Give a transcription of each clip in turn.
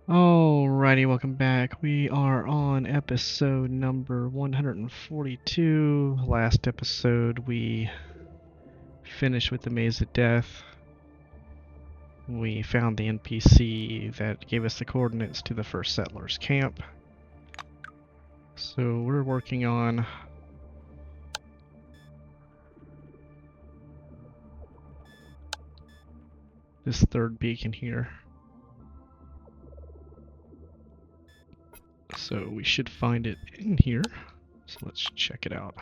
Alrighty, welcome back. We are on episode number 142. Last episode we finished with the Maze of Death. We found the NPC that gave us the coordinates to the first settlers' camp. So we're working on this third beacon here. So we should find it in here. So let's check it out.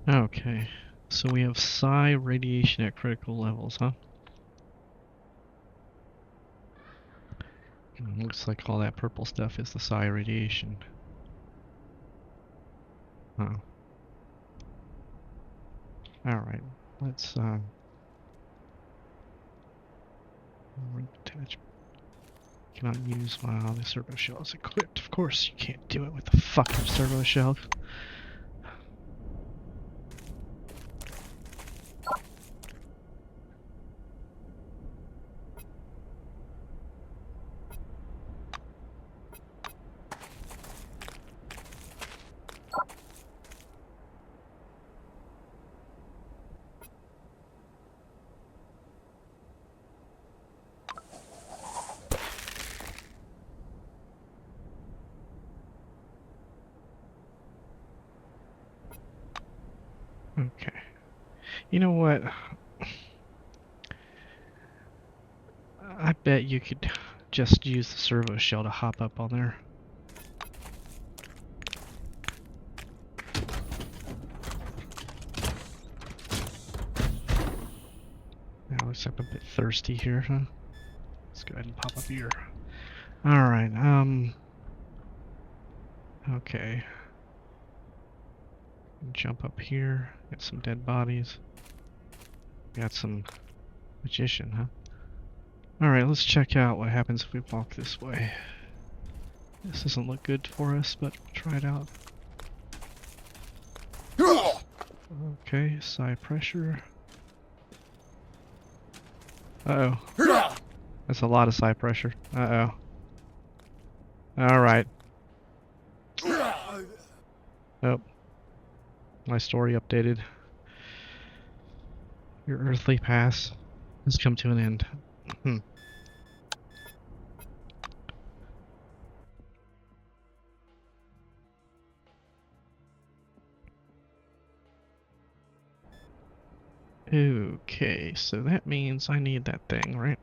Okay, so we have psi radiation at critical levels, huh? Looks like all that purple stuff is the psi radiation. Oh. Alright, let's attach. Cannot use while the servo shell is equipped. Of course you can't do it with the fucking servo shell. Okay. You know what? I bet you could just use the servo shell to hop up on there. Now looks like I'm a bit thirsty here, huh? Let's go ahead and pop up here. Alright, okay. Jump up here, get some dead bodies. Got some magician, huh? Alright, let's check out what happens if we walk this way. This doesn't look good for us, but we'll try it out. Okay, psi pressure. Uh-oh. That's a lot of psi pressure. Uh-oh. Alright. Oh. My story updated. Your earthly pass has come to an end. Okay, so that means I need that thing, right?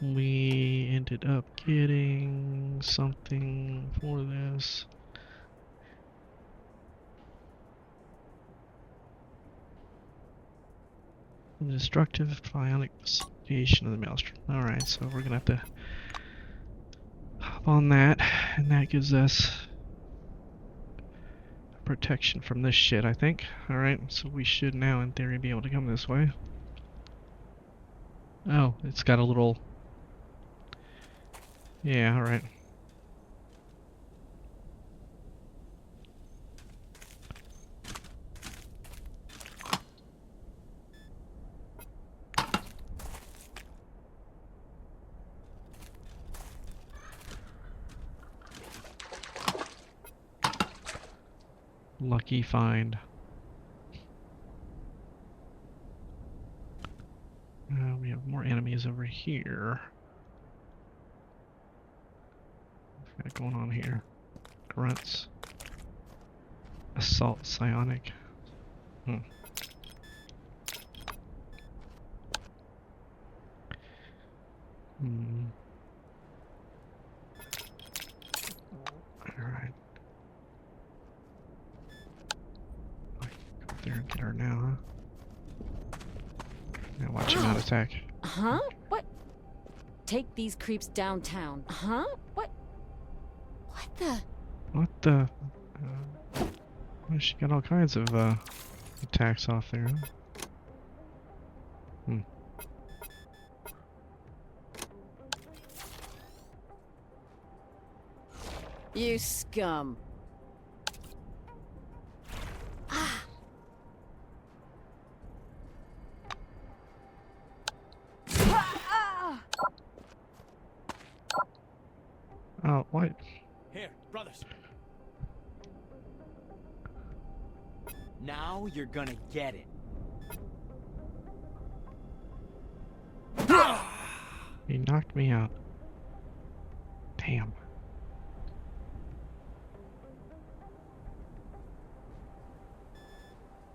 We ended up getting something for this. The destructive bionic association of the maelstrom. Alright, so we're gonna have to hop on that, and that gives us protection from this shit, I think. Alright, so we should now, in theory, be able to come this way. Oh, it's got a little... Yeah, alright. Lucky find. We have more enemies over here. What's got going on here? Grunts. Assault psionic. Hmm. Alright. Go up there and get her now, huh? Now watch him not attack. Huh? What? Take these creeps downtown. Huh? What? What the? What the? Well, she got all kinds of attacks off there. Huh? Hmm. You scum. Ah. Oh, what? Here, brothers. Now you're gonna get it. He knocked me out. Damn.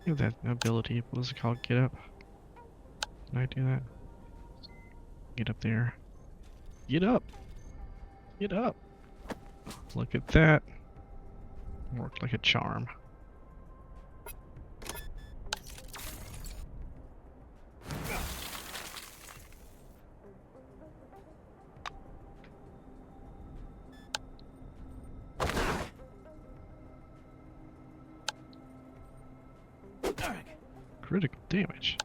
You have that ability. What is it called? Get up. Can I do that? Get up there. Get up! Get up! Look at that. Worked like a charm. Critical damage.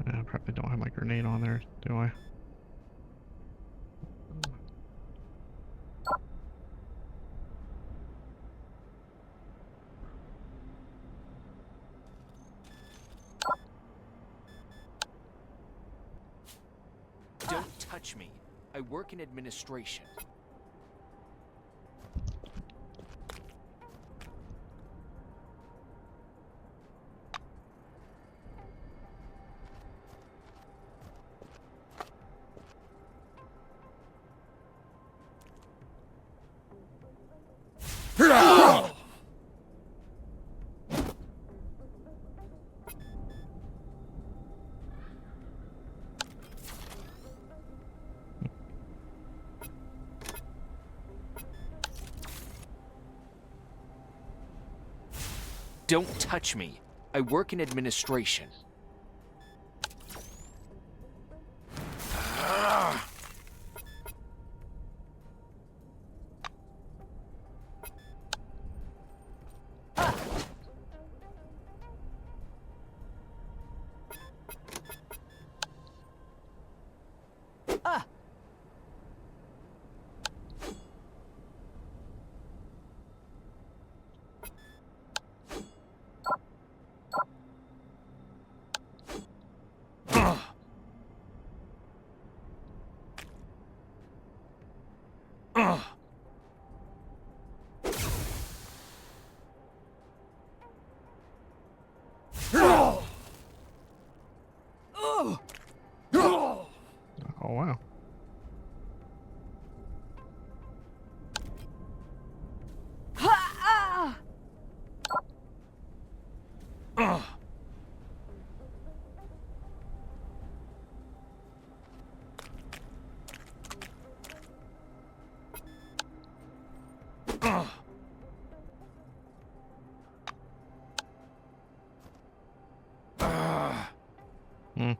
I probably don't have my grenade on there, do I? Don't touch me. I work in administration. Don't touch me. I work in administration. Oh wow. Hmm.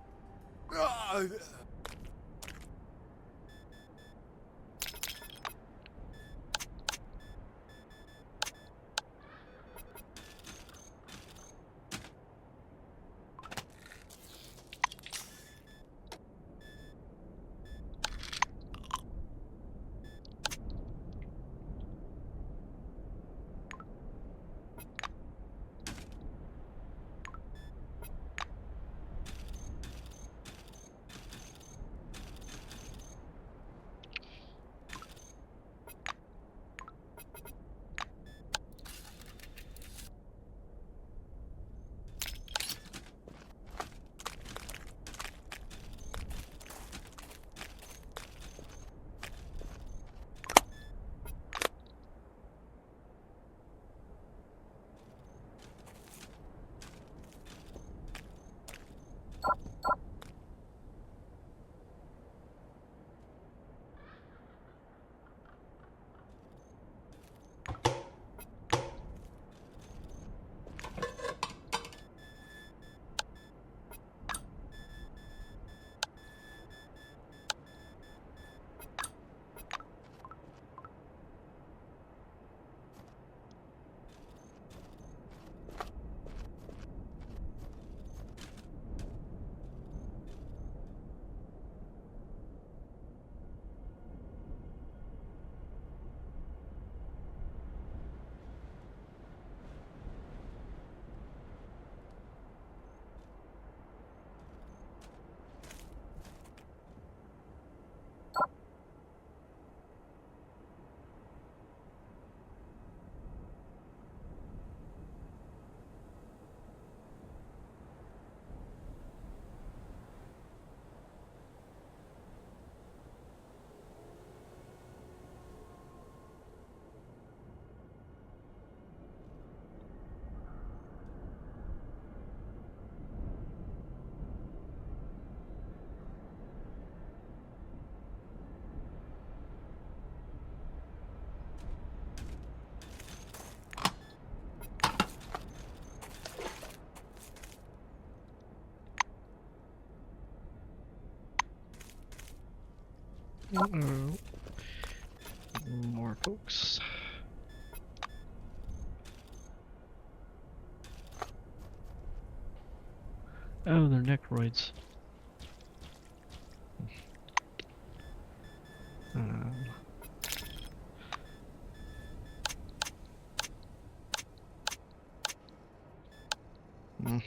Uh-oh. More folks. Oh, they're necroids. Um, mm.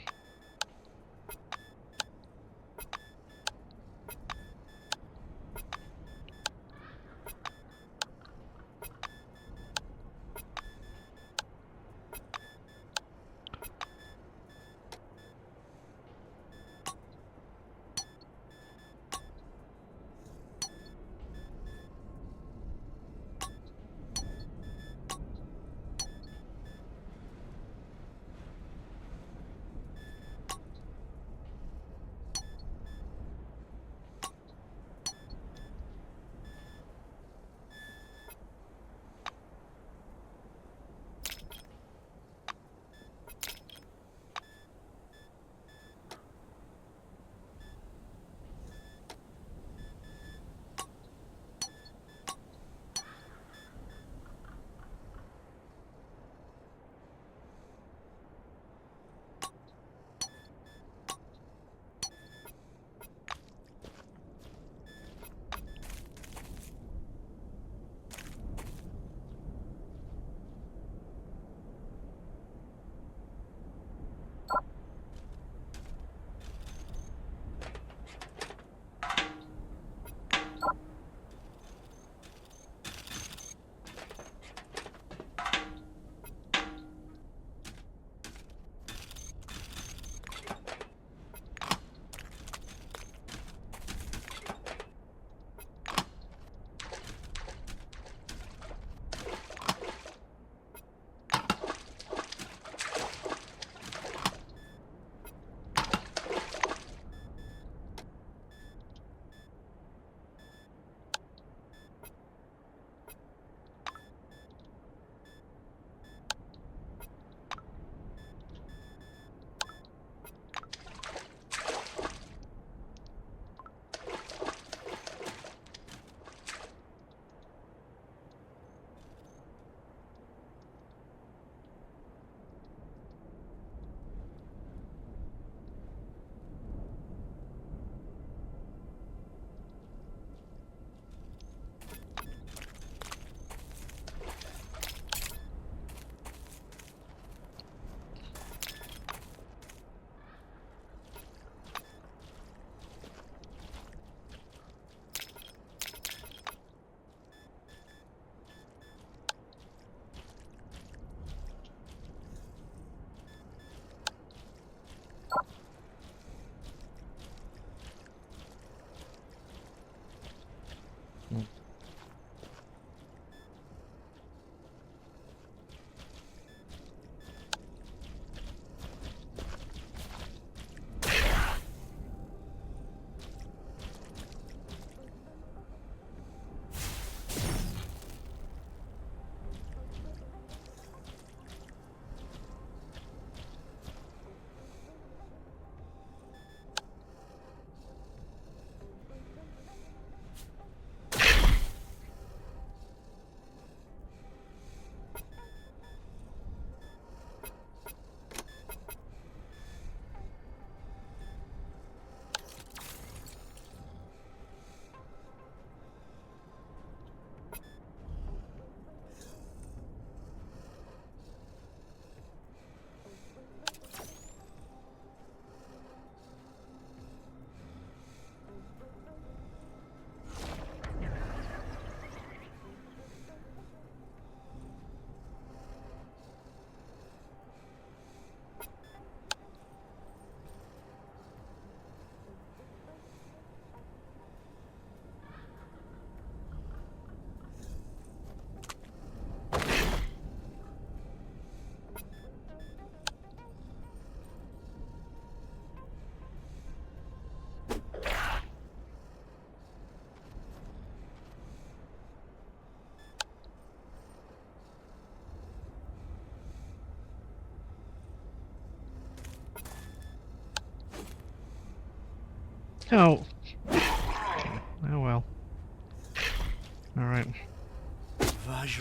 Oh. Oh well.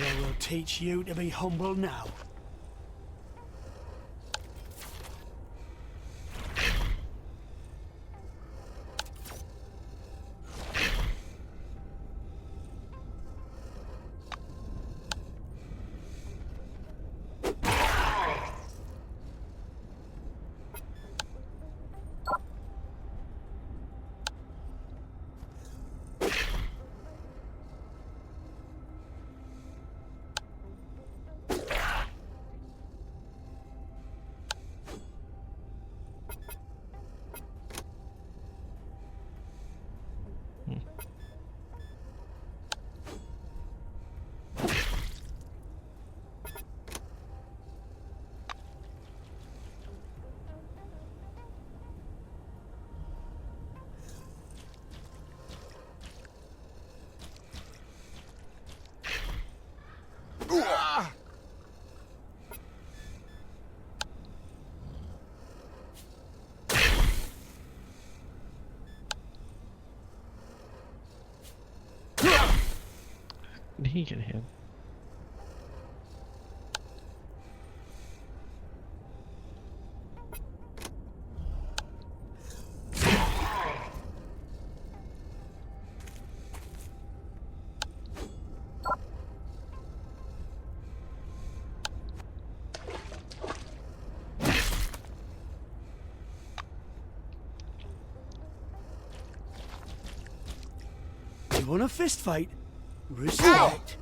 Ezra will teach you to be humble now. Did he get hit? You want a fist fight? Respect.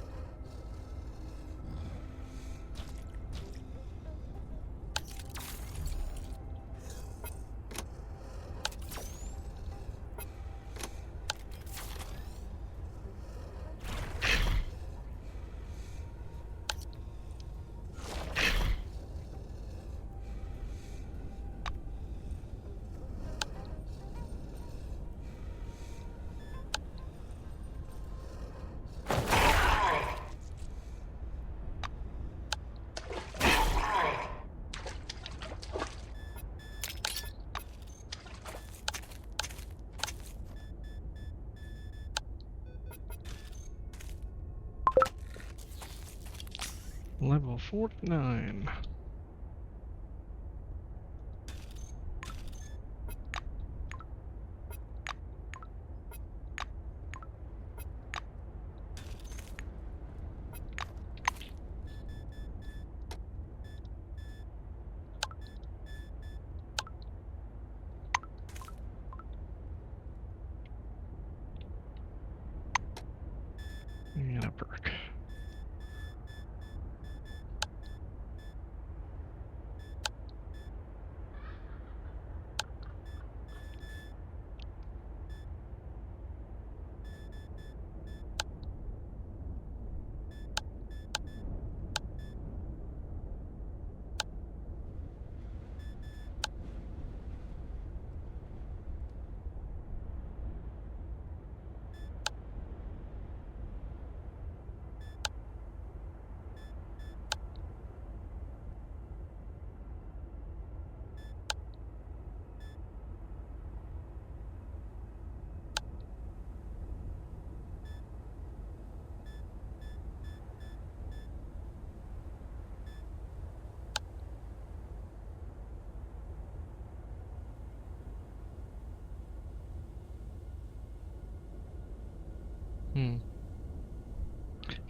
Level 49. And a perk.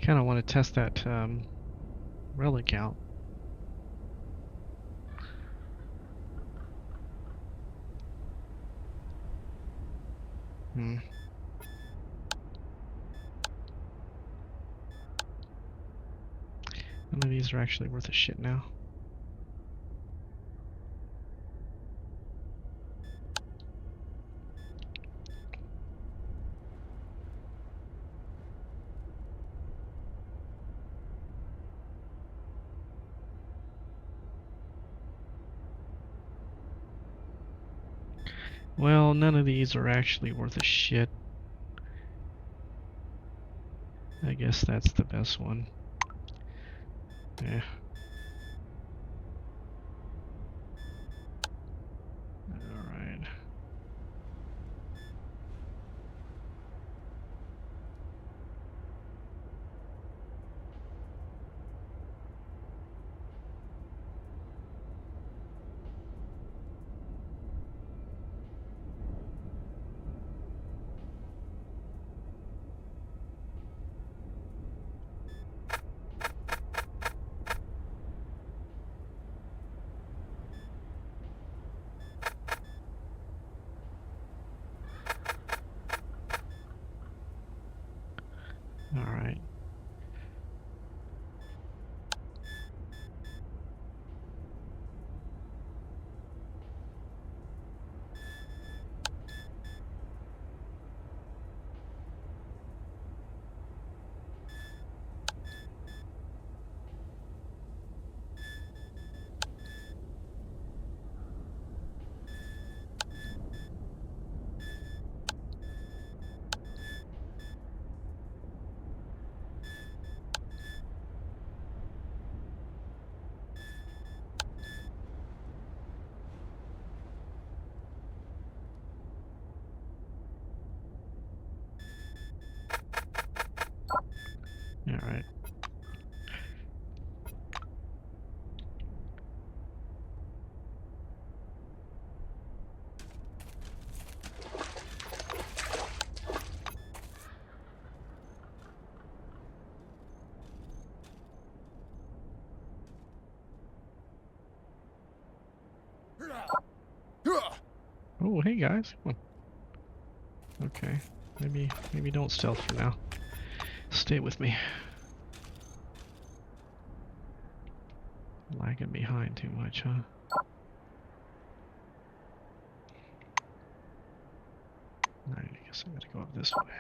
Kind of want to test that relic out. None of these are actually worth a shit now. Well, none of these are actually worth a shit. I guess that's the best one. Yeah. Alright. Oh, hey guys, come on. Okay, maybe don't stealth for now. Stay with me. Lagging behind too much, huh? I guess I gotta go up this way.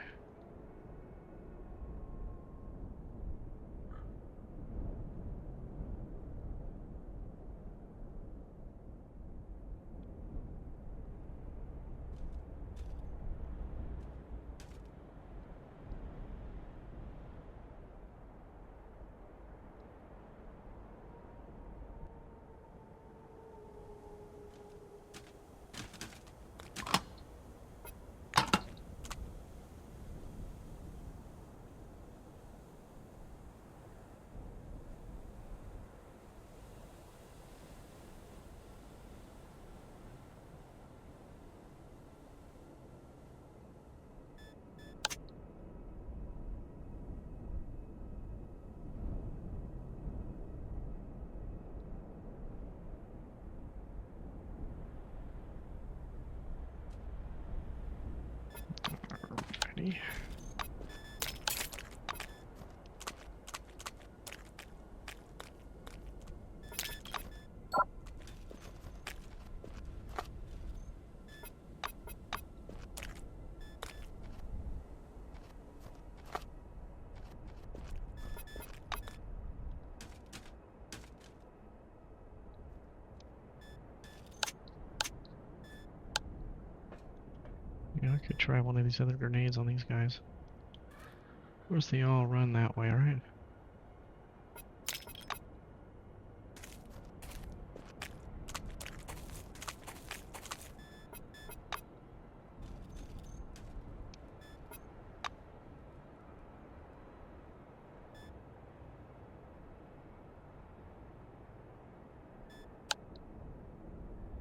Alrighty. Yeah, I could try one of these other grenades on these guys. Of course, they all run that way, right?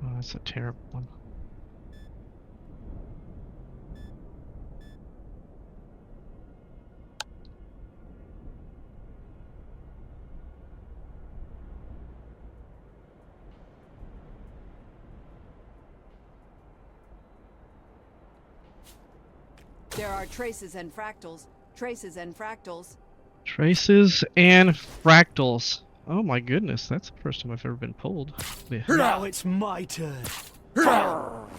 Oh, that's a terrible one. There are traces and fractals. Traces and fractals. Traces and fractals. Oh my goodness, that's the first time I've ever been pulled. Yeah. Now it's my turn. Someone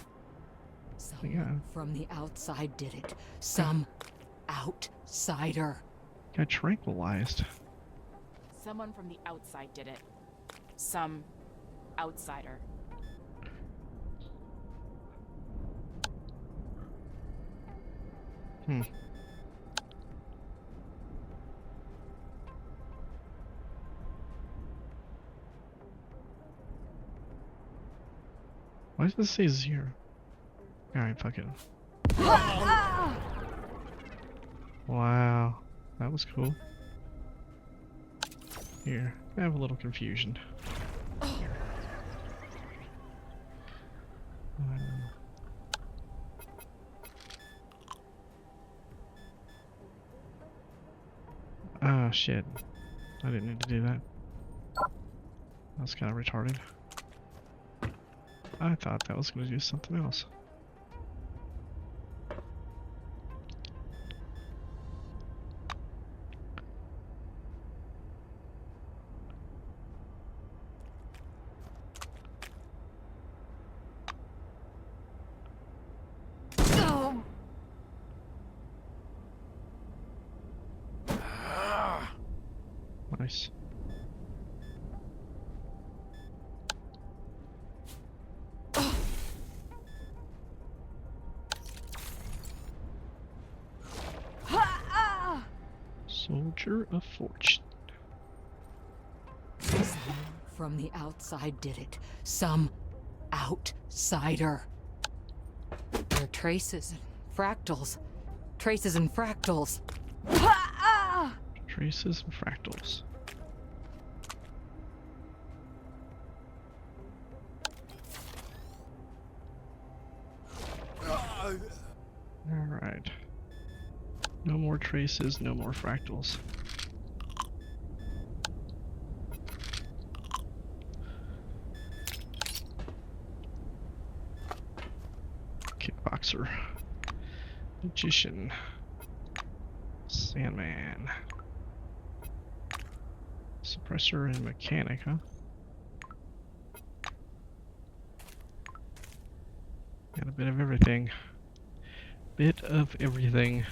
Yeah. from the outside did it. Some outsider. Got tranquilized. Someone from the outside did it. Some outsider. Hmm. Why does this say 0? Alright, fuck it. Wow, that was cool. Here, I have a little confusion. Ah, shit. I didn't need to do that. That's kind of retarded. I thought that was going to do something else. Nice. Soldier of Fortune. Someone from the outside did it. Some outsider. There are traces and fractals. Traces and fractals. Traces and fractals. Alright. No more traces, no more fractals. boxer, magician, Sandman, suppressor, and mechanic, huh? Got a bit of everything. Bit of everything.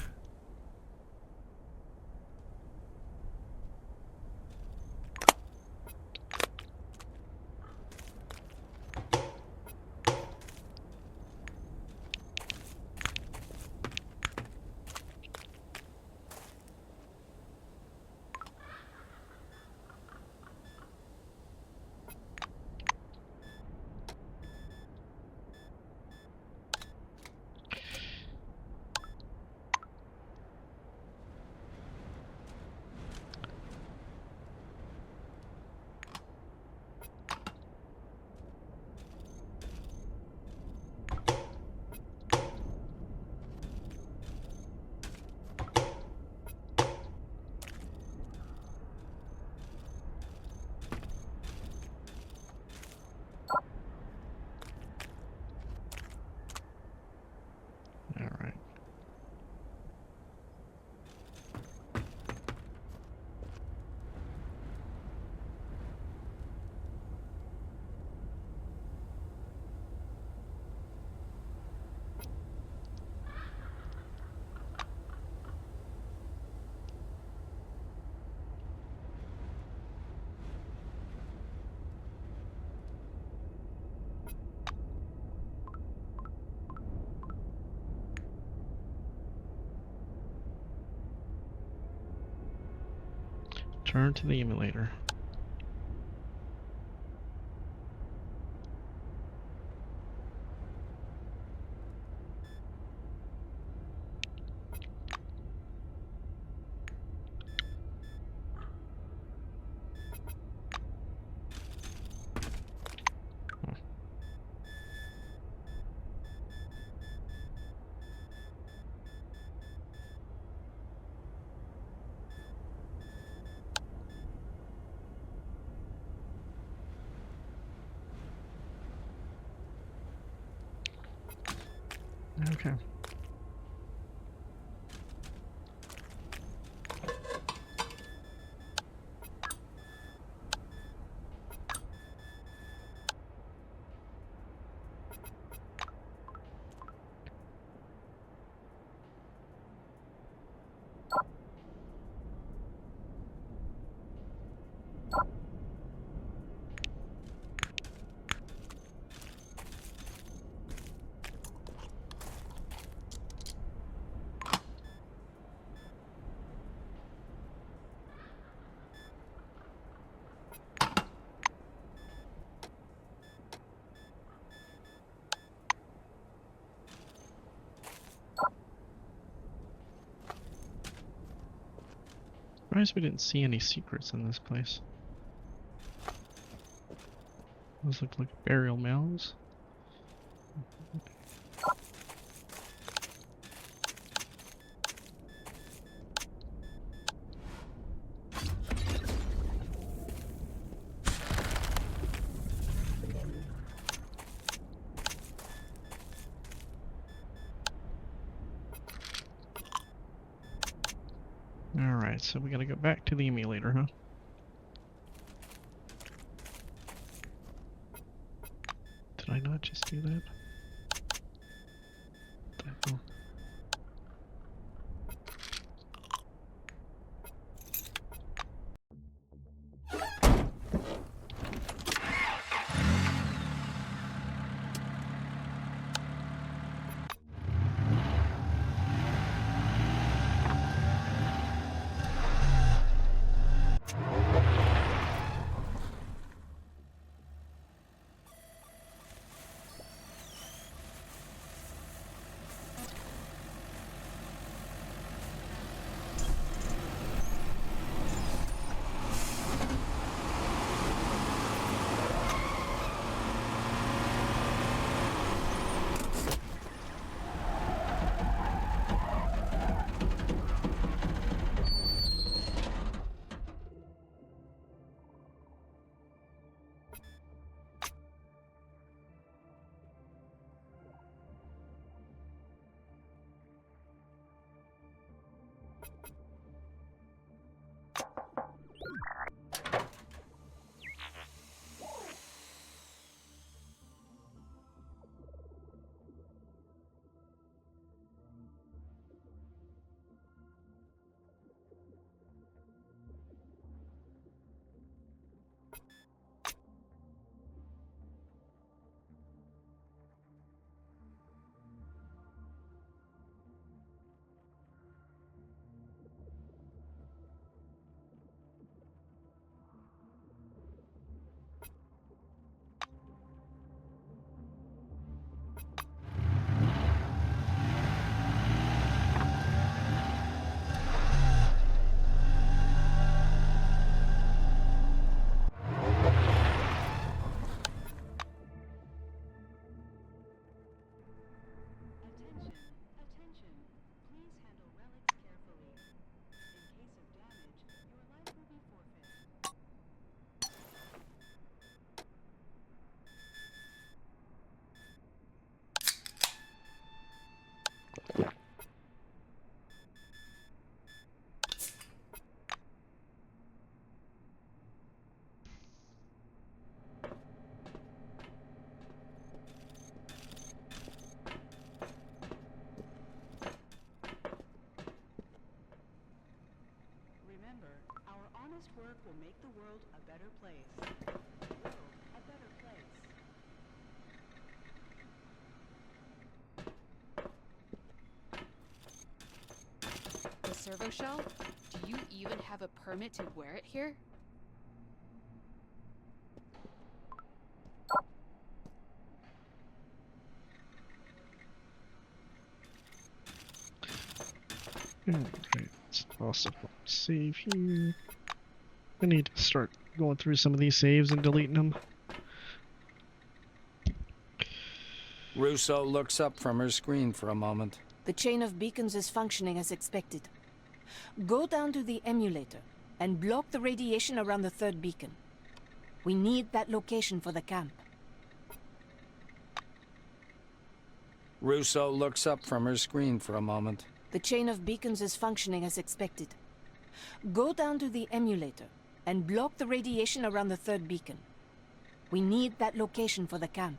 Alright. Turn to the emulator. Okay. Surprised we didn't see any secrets in this place. Those look like burial mounds. Alright, so we gotta go back to the emulator, huh? Did I not just do that? Oh. will make the world a better place. World a better place. The servo shell? Do you even have a permit to wear it here? Alright, let's also save here. I need to start going through some of these saves and deleting them. Russo looks up from her screen for a moment. The chain of beacons is functioning as expected. Go down to the emulator and block the radiation around the third beacon. We need that location for the camp. Russo looks up from her screen for a moment. The chain of beacons is functioning as expected. Go down to the emulator and block the radiation around the third beacon. We need that location for the camp.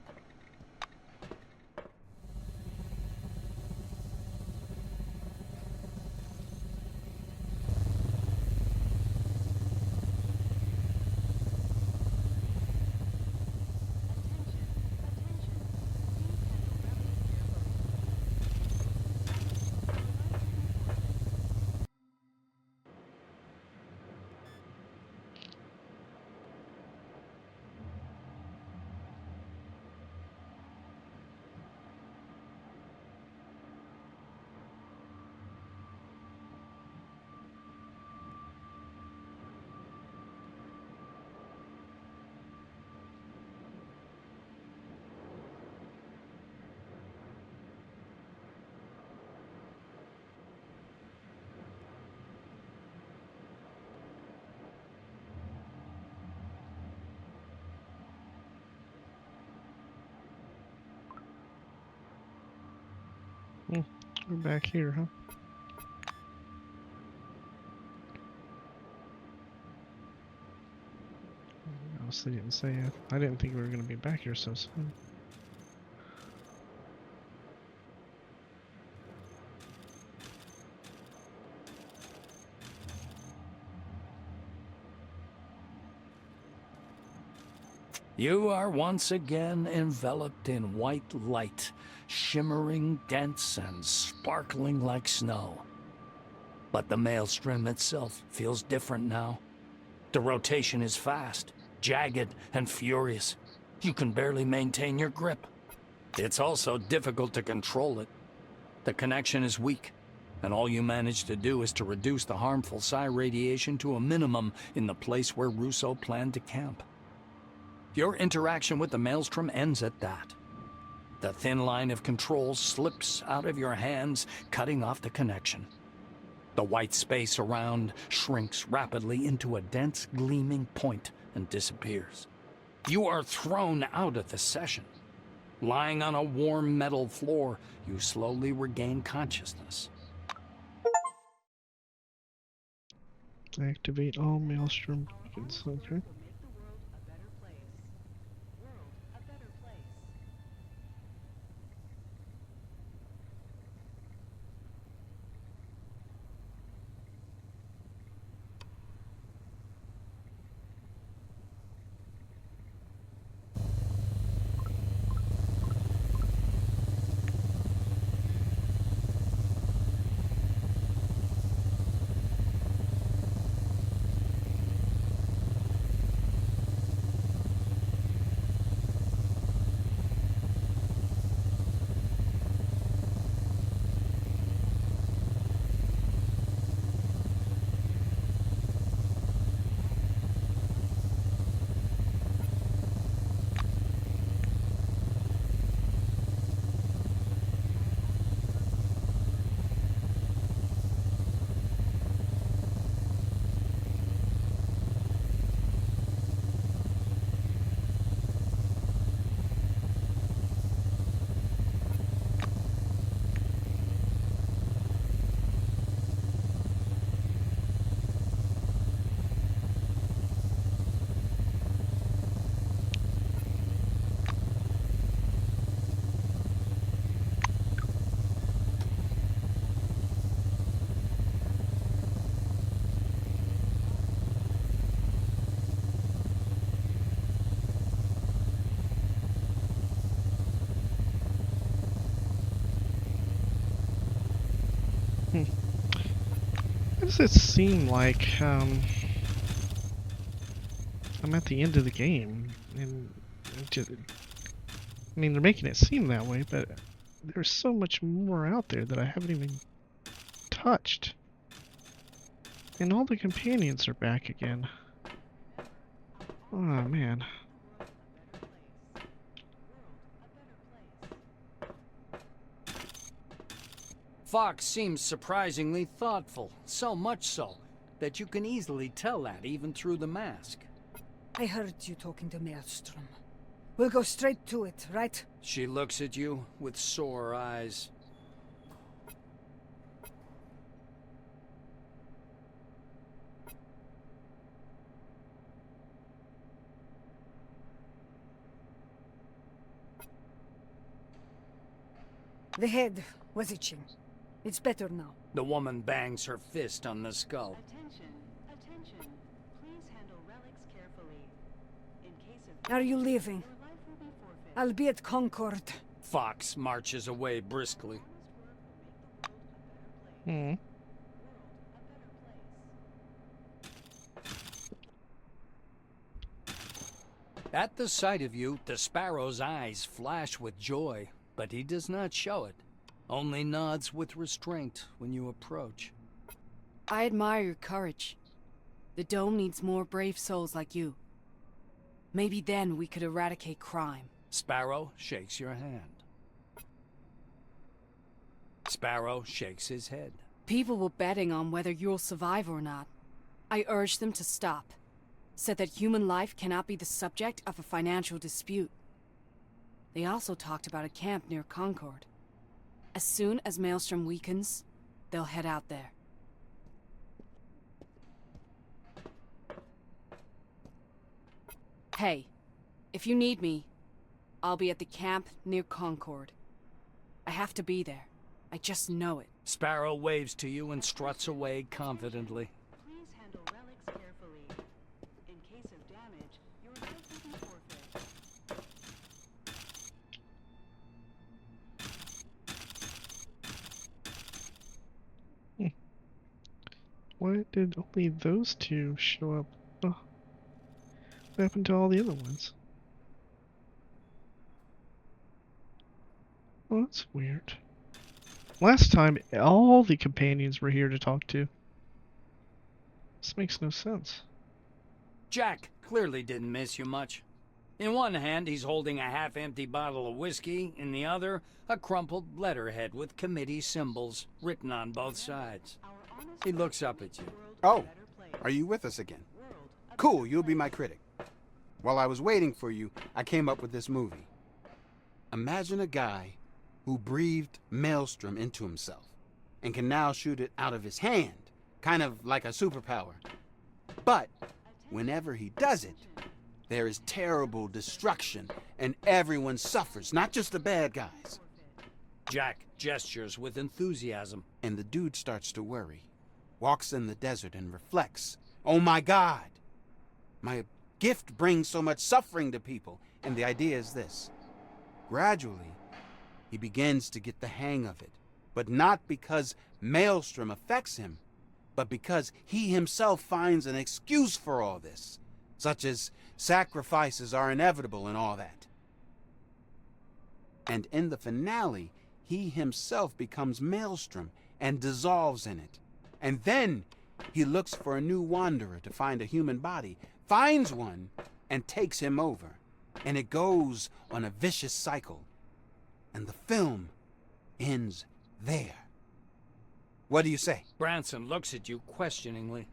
We're back here, huh? Honestly, didn't say it. I didn't think we were going to be back here so soon. You are once again enveloped in white light, shimmering, dense, and sparkling like snow. But the maelstrom itself feels different now. The rotation is fast, jagged, and furious. You can barely maintain your grip. It's also difficult to control it. The connection is weak, and all you manage to do is to reduce the harmful psi radiation to a minimum in the place where Russo planned to camp. Your interaction with the maelstrom ends at that. The thin line of control slips out of your hands, cutting off the connection. The white space around shrinks rapidly into a dense, gleaming point and disappears. You are thrown out of the session. Lying on a warm metal floor, you slowly regain consciousness. Activate all maelstrom beacons. Okay. Why does it seem like I'm at the end of the game? And I mean, they're making it seem that way, but there's so much more out there that I haven't even touched. And all the companions are back again. Oh man. Fox seems surprisingly thoughtful, so much so that you can easily tell that even through the mask. I heard you talking to Maelstrom. We'll go straight to it, right? She looks at you with sore eyes. The head was itching. It's better now. The woman bangs her fist on the skull. Attention, attention. Please handle relics carefully. In case of Are you leaving? your life will be forfeit. I'll be at Concord. Fox marches away briskly. Hmm. At the sight of you, the sparrow's eyes flash with joy, but he does not show it. Only nods with restraint when you approach. I admire your courage. The Dome needs more brave souls like you. Maybe then we could eradicate crime. Sparrow shakes your hand. Sparrow shakes his head. People were betting on whether you'll survive or not. I urged them to stop. Said that human life cannot be the subject of a financial dispute. They also talked about a camp near Concord. As soon as Maelstrom weakens, they'll head out there. Hey, if you need me, I'll be at the camp near Concord. I have to be there. I just know it. Sparrow waves to you and struts away confidently. Please handle relics carefully. In case of damage, your life will be forfeit. Why did only those two show up? Oh. What happened to all the other ones? Oh, that's weird. Last time, all the companions were here to talk to. This makes no sense. Jack clearly didn't miss you much. In one hand, he's holding a half-empty bottle of whiskey, in the other, a crumpled letterhead with committee symbols written on both sides. He looks up at you. Oh, are you with us again? Cool, you'll be my critic. While I was waiting for you, I came up with this movie. Imagine a guy who breathed Maelstrom into himself and can now shoot it out of his hand, kind of like a superpower. But whenever he does it, there is terrible destruction and everyone suffers, not just the bad guys. Jack gestures with enthusiasm. And the dude starts to worry, walks in the desert and reflects. Oh my God! My gift brings so much suffering to people. And the idea is this. Gradually, he begins to get the hang of it. But not because Maelstrom affects him, but because he himself finds an excuse for all this, such as sacrifices are inevitable and all that. And in the finale, he himself becomes Maelstrom and dissolves in it. And then he looks for a new wanderer to find a human body, finds one, and takes him over. And it goes on a vicious cycle. And the film ends there. What do you say? Branson looks at you questioningly.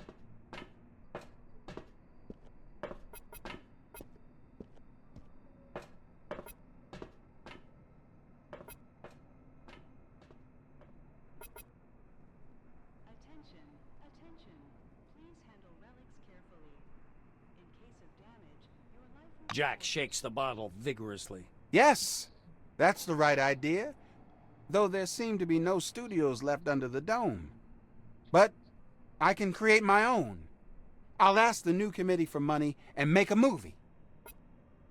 Attention, attention. Please handle relics carefully. In case of damage, your life will be Jack forfeit. shakes the bottle vigorously. Yes, that's the right idea. Though there seem to be no studios left under the dome. But I can create my own. I'll ask the new committee for money and make a movie.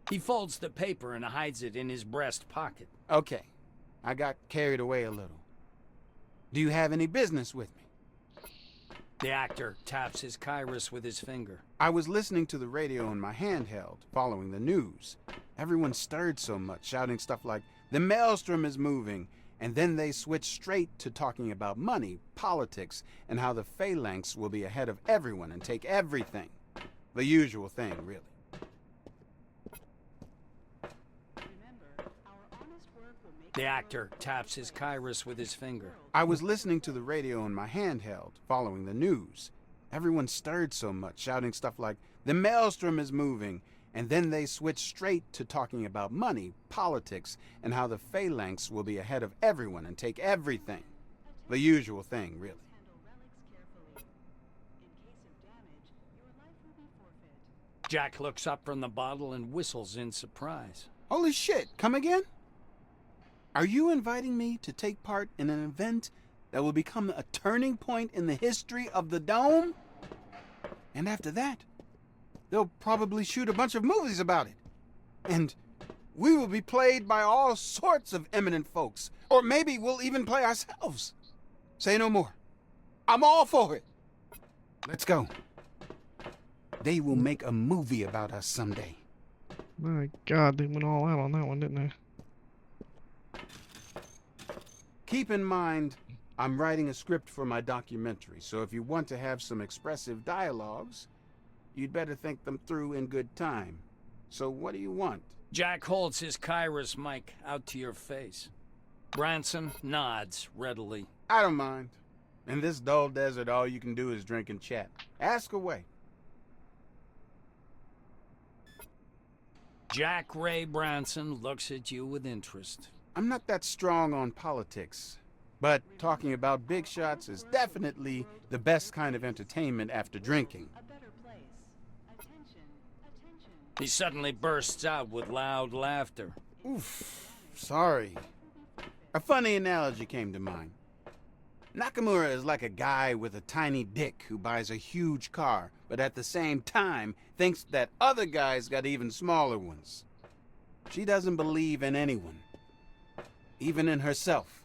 He folds the paper and hides it in his breast pocket. Okay, I got carried away a little. Do you have any business with me? The actor taps his kairos with his finger. I was listening to the radio on my handheld, following the news. Everyone stirred so much, shouting stuff like, "The maelstrom is moving," and then they switched straight to talking about money, politics, and how the phalanx will be ahead of everyone and take everything. The usual thing, really. The actor taps his kairos with his finger. I was listening to the radio on my handheld, following the news. Everyone stirred so much, shouting stuff like, "The maelstrom is moving," and then they switched straight to talking about money, politics, and how the phalanx will be ahead of everyone and take everything. The usual thing, really. Jack looks up from the bottle and whistles in surprise. Holy shit, come again? Are you inviting me to take part in an event that will become a turning point in the history of the Dome? And after that, they'll probably shoot a bunch of movies about it. And we will be played by all sorts of eminent folks. Or maybe we'll even play ourselves. Say no more. I'm all for it. Let's go. They will make a movie about us someday. My God, they went all out on that one, didn't they? Keep in mind, I'm writing a script for my documentary, so if you want to have some expressive dialogues, you'd better think them through in good time. So what do you want? Jack holds his kairos mic out to your face. Branson nods readily. I don't mind. In this dull desert, all you can do is drink and chat. Ask away. Jack Ray Branson looks at you with interest. I'm not that strong on politics, but talking about big shots is definitely the best kind of entertainment after drinking. He suddenly bursts out with loud laughter. Oof, sorry. A funny analogy came to mind. Nakamura is like a guy with a tiny dick who buys a huge car, but at the same time thinks that other guys got even smaller ones. She doesn't believe in anyone. Even in herself.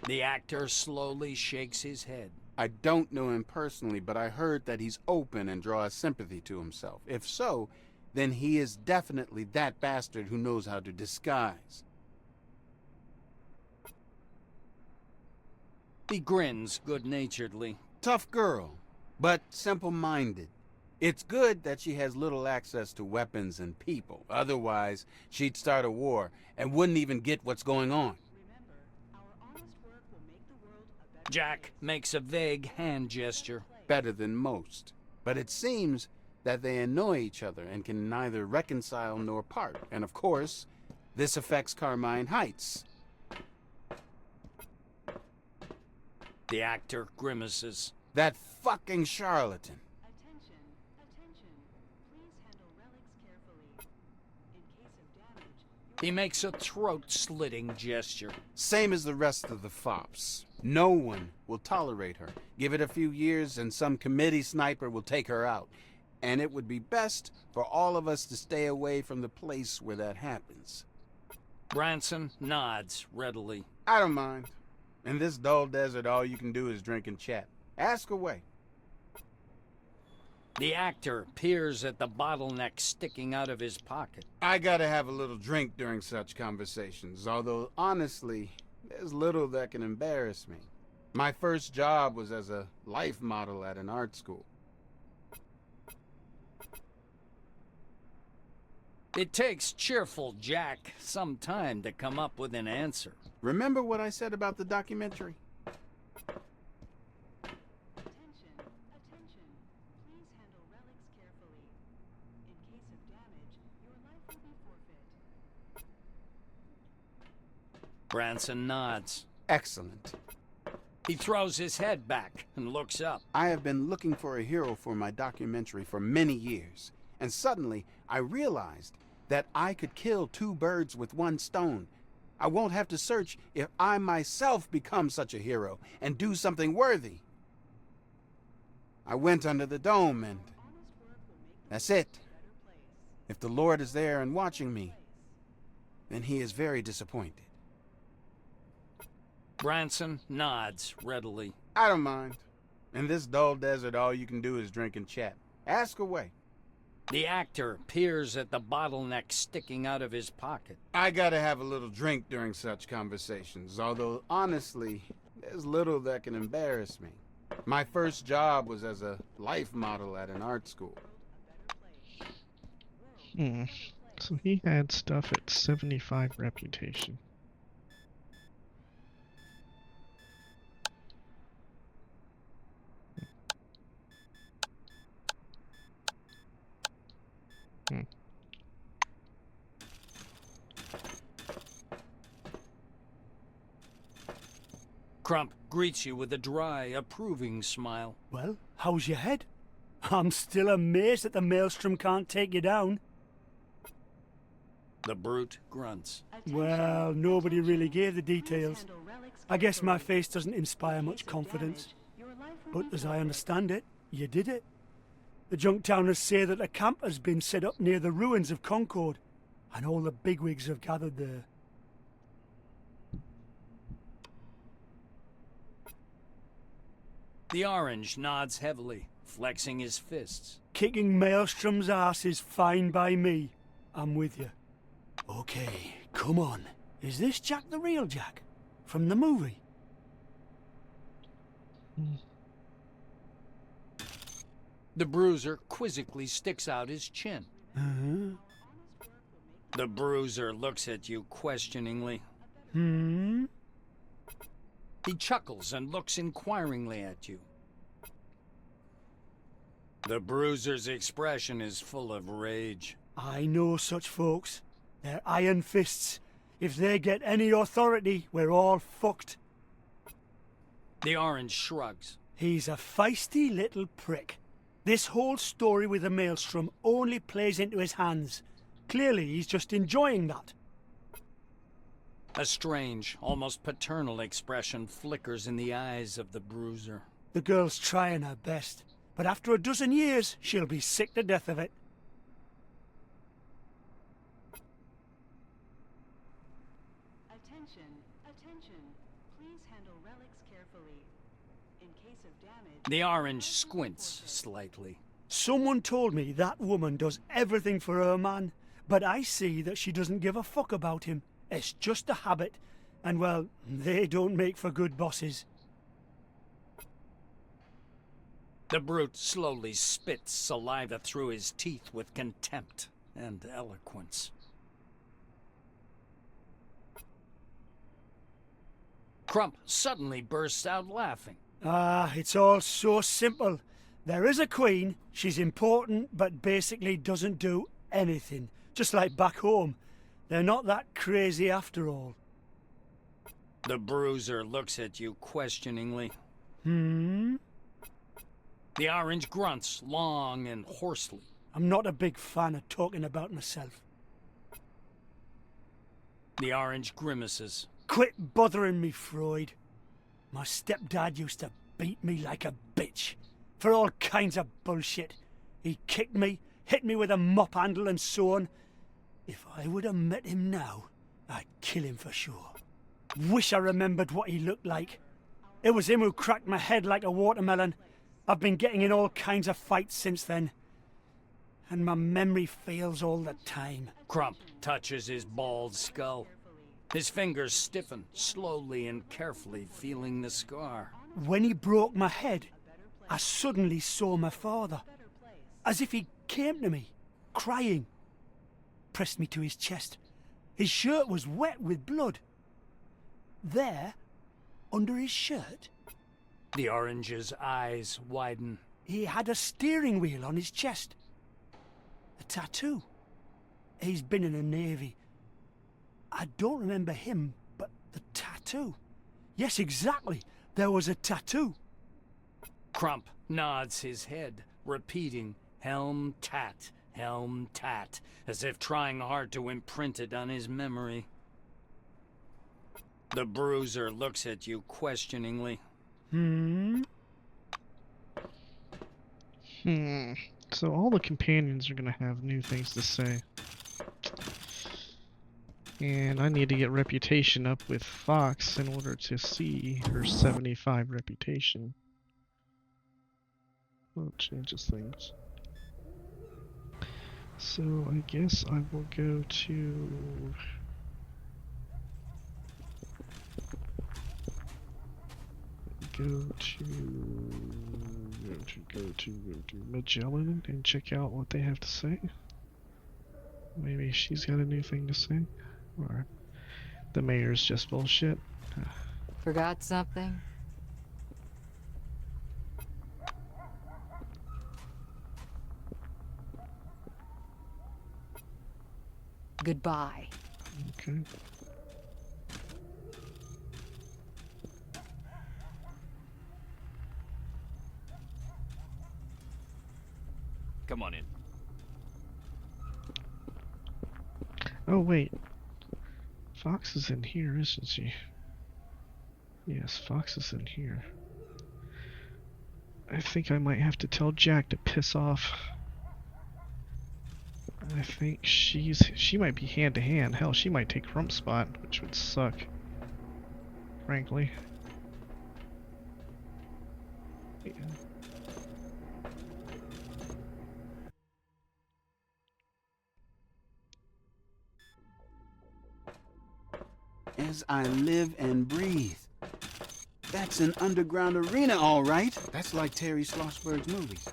The actor slowly shakes his head. I don't know him personally, but I heard that he's open and draws sympathy to himself. If so, then he is definitely that bastard who knows how to disguise. He grins good-naturedly. Tough girl, but simple-minded. It's good that she has little access to weapons and people. Otherwise, she'd start a war and wouldn't even get what's going on. Jack makes a vague hand gesture. Better than most. But it seems that they annoy each other and can neither reconcile nor part. And of course, this affects Carmine Heights. The actor grimaces. That fucking charlatan. He makes a throat-slitting gesture. Same as the rest of the fops. No one will tolerate her. Give it a few years and some committee sniper will take her out. And it would be best for all of us to stay away from the place where that happens. Branson nods readily. I don't mind. In this dull desert, all you can do is drink and chat. Ask away. The actor peers at the bottleneck sticking out of his pocket. I gotta have a little drink during such conversations, although honestly, there's little that can embarrass me. My first job was as a life model at an art school. It takes cheerful Jack some time to come up with an answer. Remember what I said about the documentary? Branson nods. Excellent. He throws his head back and looks up. I have been looking for a hero for my documentary for many years, and suddenly I realized that I could kill two birds with one stone. I won't have to search if I myself become such a hero and do something worthy. I went under the dome and that's it. If the Lord is there and watching me, then he is very disappointed. Branson nods readily. I don't mind. In this dull desert, all you can do is drink and chat. Ask away. The actor peers at the bottleneck sticking out of his pocket. I gotta have a little drink during such conversations, although honestly, there's little that can embarrass me. My first job was as a life model at an art school. So he had stuff at 75 reputation. Crump greets you with a dry, approving smile. Well, how's your head? I'm still amazed that the Maelstrom can't take you down. The brute grunts. Well, nobody really gave the details. I guess my face doesn't inspire much confidence. But as I understand it, you did it. The Junktowners say that a camp has been set up near the ruins of Concord, and all the bigwigs have gathered there. The orange nods heavily, flexing his fists. Kicking Maelstrom's ass is fine by me. I'm with you. Okay, come on. Is this Jack the real Jack? From the movie? The bruiser quizzically sticks out his chin. The bruiser looks at you questioningly. Hmm? He chuckles and looks inquiringly at you. The bruiser's expression is full of rage. I know such folks. They're iron fists. If they get any authority, we're all fucked. The orange shrugs. He's a feisty little prick. This whole story with the Maelstrom only plays into his hands. Clearly, he's just enjoying that. A strange, almost paternal expression flickers in the eyes of the bruiser. The girl's trying her best, but after a dozen years, she'll be sick to death of it. Attention, attention. Please handle relics carefully. In case of damage... The orange squints slightly. Someone told me that woman does everything for her man, but I see that she doesn't give a fuck about him. It's just a habit, and well, they don't make for good bosses. The brute slowly spits saliva through his teeth with contempt and eloquence. Crump suddenly bursts out laughing. Ah, it's all so simple. There is a queen, she's important, but basically doesn't do anything. Just like back home. They're not that crazy after all. The bruiser looks at you questioningly. Hmm? The orange grunts long and hoarsely. I'm not a big fan of talking about myself. The orange grimaces. Quit bothering me, Freud. My stepdad used to beat me like a bitch. For all kinds of bullshit. He kicked me, hit me with a mop handle and so on. If I would have met him now, I'd kill him for sure. Wish I remembered what he looked like. It was him who cracked my head like a watermelon. I've been getting in all kinds of fights since then. And my memory fails all the time. Crump touches his bald skull. His fingers stiffen, slowly and carefully feeling the scar. When he broke my head, I suddenly saw my father. As if he came to me, crying. Pressed me to his chest. His shirt was wet with blood. There, under his shirt... The orange's eyes widen. He had a steering wheel on his chest. A tattoo. He's been in the Navy. I don't remember him, but the tattoo. Yes, exactly. There was a tattoo. Crump nods his head, repeating, Helm Tat, Helm Tat, as if trying hard to imprint it on his memory. The bruiser looks at you questioningly. So all the companions are gonna have new things to say. And I need to get reputation up with Fox in order to see her 75 reputation. Well, it changes things. So I guess I will go to... Go to Magellan and check out what they have to say. Maybe she's got a new thing to say. Or the mayor's just bullshit. Forgot something? Goodbye. Okay. Come on in. Oh, wait. Fox is in here, isn't she? Yes, Fox is in here. I think I might have to tell Jack to piss off. I think she might be hand to hand. Hell, she might take Crump's spot, which would suck. Frankly. Yeah. As I live and breathe. That's an underground arena, all right. That's like Terry Schlossberg's movies.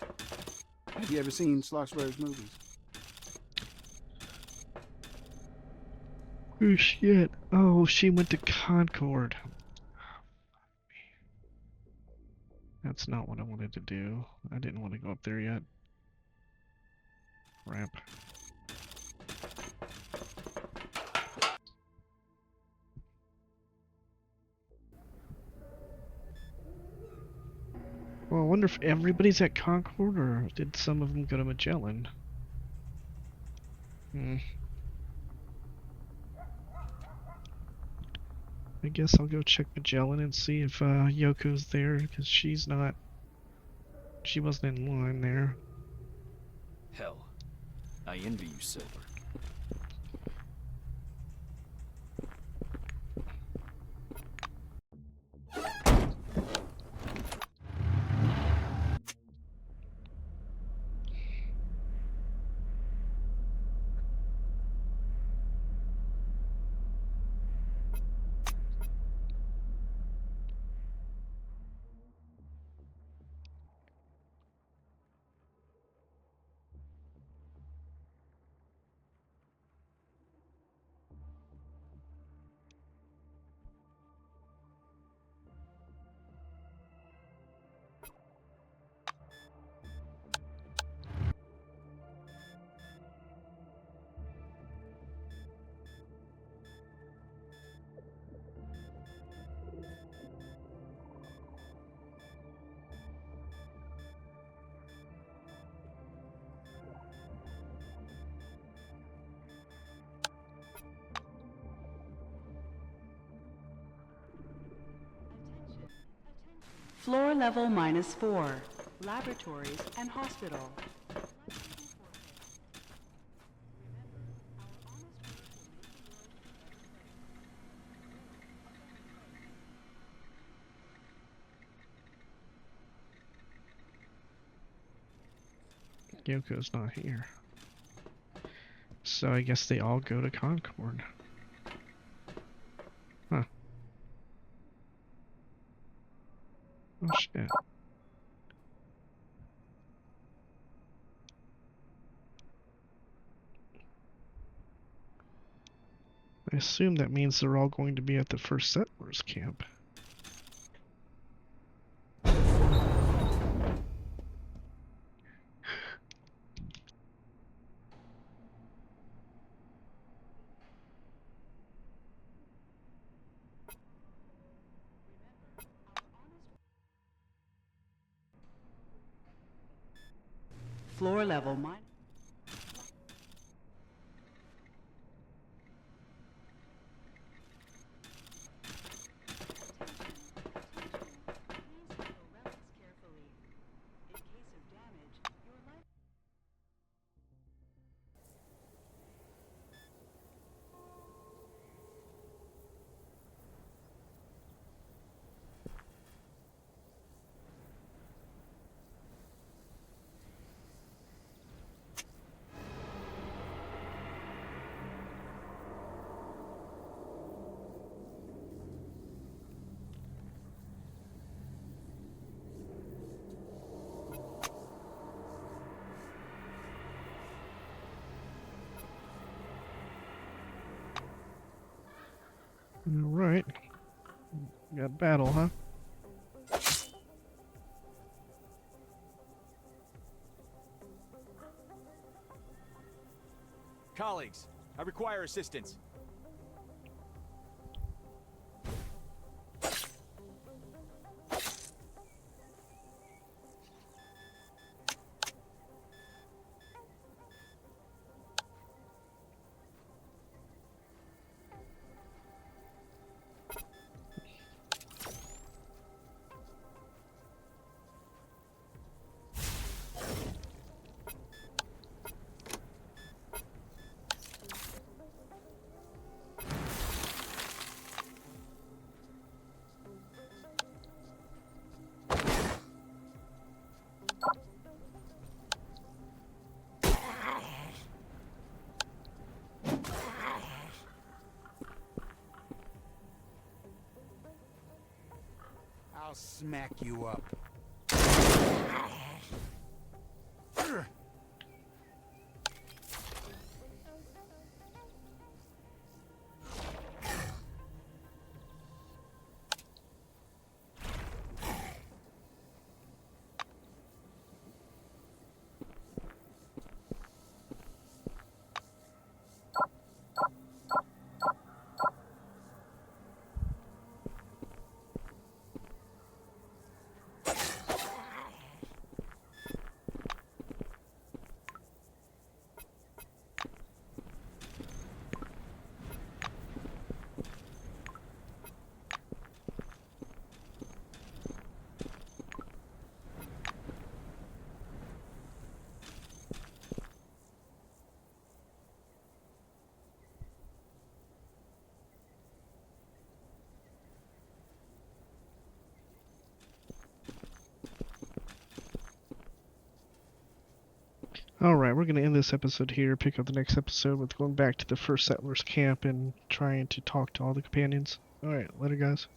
Have you ever seen Schlossberg's movies? Oh shit. Oh, she went to Concord. That's not what I wanted to do. I didn't want to go up there yet. Crap. Well, I wonder if everybody's at Concord, or did some of them go to Magellan? I guess I'll go check Magellan and see if Yoko's there, because she wasn't in line there. Hell, I envy you, Silver. Floor level -4. Laboratories and hospital. Yoko's not here. So I guess they all go to Concord. Huh. Oh shit. I assume that means they're all going to be at the first settlers camp. Floor level -. Alright. Got battle, huh? Colleagues, I require assistance. I'll smack you up. Alright, we're going to end this episode here, pick up the next episode with going back to the first settlers camp and trying to talk to all the companions. Alright, later guys.